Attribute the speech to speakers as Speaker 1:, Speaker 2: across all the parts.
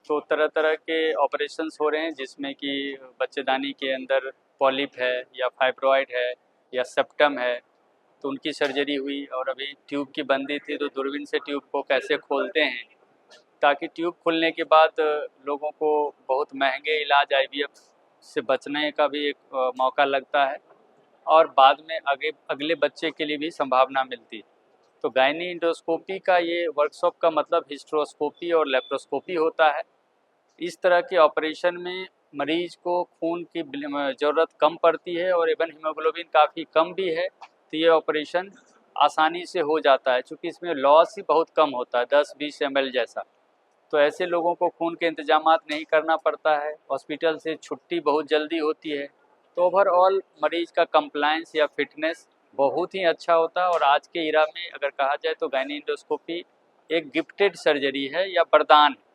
Speaker 1: तो तरह तरह के ऑपरेशंस हो रहे हैं, जिसमें कि बच्चेदानी के अंदर पॉलिप है या फाइब्रॉइड है या सेप्टम है, तो उनकी सर्जरी हुई। और अभी ट्यूब की बंदी थी, तो दूरबीन से ट्यूब को कैसे खोलते हैं, ताकि ट्यूब खुलने के बाद लोगों को बहुत महंगे इलाज आईवीएफ से बचने का भी एक मौका लगता है, और बाद में अगले बच्चे के लिए भी संभावना मिलती है। तो गायनी इंडोस्कोपी का ये वर्कशॉप का मतलब हिस्ट्रोस्कोपी और लेप्रोस्कोपी होता है। इस तरह के ऑपरेशन में मरीज को खून की ज़रूरत कम पड़ती है, और इवन हीमोग्लोबिन काफ़ी कम भी है, तो ये ऑपरेशन आसानी से हो जाता है, क्योंकि इसमें लॉस ही बहुत कम होता है, 10-20 ml जैसा। तो ऐसे लोगों को खून के इंतजामात नहीं करना पड़ता है, हॉस्पिटल से छुट्टी बहुत जल्दी होती है। तो ओवरऑल मरीज का कंप्लायंस या फिटनेस बहुत ही अच्छा होता है। और आज के इरा में अगर कहा जाए तो गायनी इंडोस्कोपी एक गिफ्टेड सर्जरी है या वरदान है,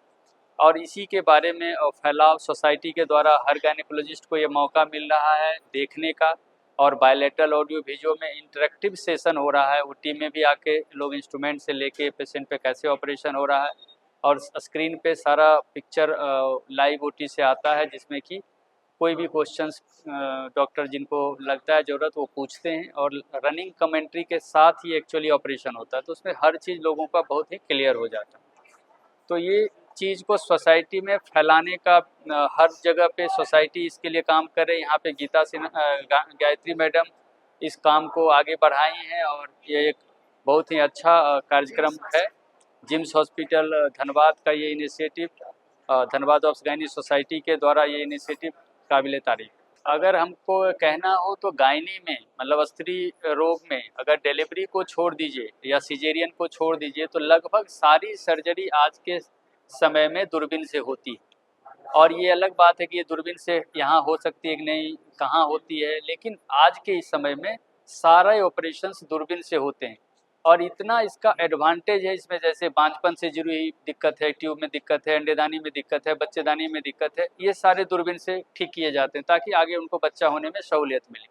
Speaker 1: और इसी के बारे में फैलाव सोसाइटी के द्वारा हर गायनेकोलॉजिस्ट को ये मौका मिल रहा है देखने का। और बायलैटरल ऑडियो वीडियो में इंटरेक्टिव सेशन हो रहा है, ओटी में भी आके लोग इंस्ट्रूमेंट से लेके पेशेंट पे कैसे ऑपरेशन हो रहा है, और स्क्रीन पे सारा पिक्चर लाइव ओटी से आता है, जिसमें कि कोई भी क्वेश्चंस डॉक्टर जिनको लगता है ज़रूरत वो पूछते हैं, और रनिंग कमेंट्री के साथ ही एक्चुअली ऑपरेशन होता है, तो उसमें हर चीज़ लोगों का बहुत ही क्लियर हो जाता है। तो ये चीज़ को सोसाइटी में फैलाने का हर जगह पे सोसाइटी इसके लिए काम कर रही है। यहाँ पे गीता सिन्हा गायत्री मैडम इस काम को आगे बढ़ाई हैं, और ये एक बहुत ही अच्छा कार्यक्रम है। जिम्स हॉस्पिटल धनबाद का ये initiative, Dhanbad of gynae society के द्वारा ये इनिशिएटिव काबिल तारीफ। अगर हमको कहना हो तो गायनी में मतलब स्त्री रोग में अगर डिलीवरी को छोड़ दीजिए या सिजेरियन को छोड़ दीजिए, तो लगभग सारी सर्जरी आज के समय में दूरबीन से होती है। और ये अलग बात है कि ये दूरबीन से यहाँ हो सकती है कि नहीं, कहाँ होती है, लेकिन आज के इस समय में सारे ऑपरेशंस दूरबीन से होते हैं। और इतना इसका एडवांटेज है इसमें, जैसे बांझपन से जुड़ी हुई दिक्कत है, ट्यूब में दिक्कत है, अंडेदानी में दिक्कत है, बच्चेदानी में दिक्कत है, ये सारे दूरबीन से ठीक किए जाते हैं, ताकि आगे उनको बच्चा होने में सहूलियत मिले।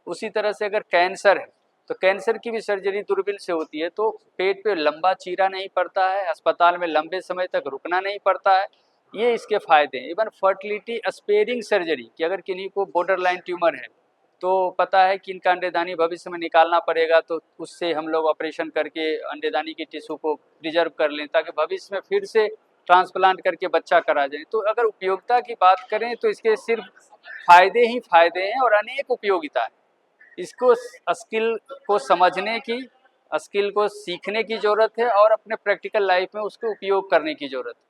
Speaker 1: उसी तरह से अगर कैंसर है तो कैंसर की भी सर्जरी दूरबीन से होती है, तो पेट पे लंबा चीरा नहीं पड़ता है, अस्पताल में लंबे समय तक रुकना नहीं पड़ता है, ये इसके फ़ायदे हैं। इवन फर्टिलिटी स्पेयरिंग सर्जरी कि अगर किन्हीं को बॉर्डर लाइन ट्यूमर है, तो पता है कि इनका अंडेदानी भविष्य में निकालना पड़ेगा, तो उससे हम लोग ऑपरेशन करके अंडेदानी की टिश्यू को प्रिजर्व कर लें, ताकि भविष्य में फिर से ट्रांसप्लांट करके बच्चा करा जाए। तो अगर उपयोगिता की बात करें तो इसके सिर्फ फ़ायदे ही फ़ायदे हैं, और अनेक उपयोगिता है। इसको स्किल को समझने की, स्किल को सीखने की ज़रूरत है, और अपने प्रैक्टिकल लाइफ में उसको उपयोग करने की ज़रूरत है।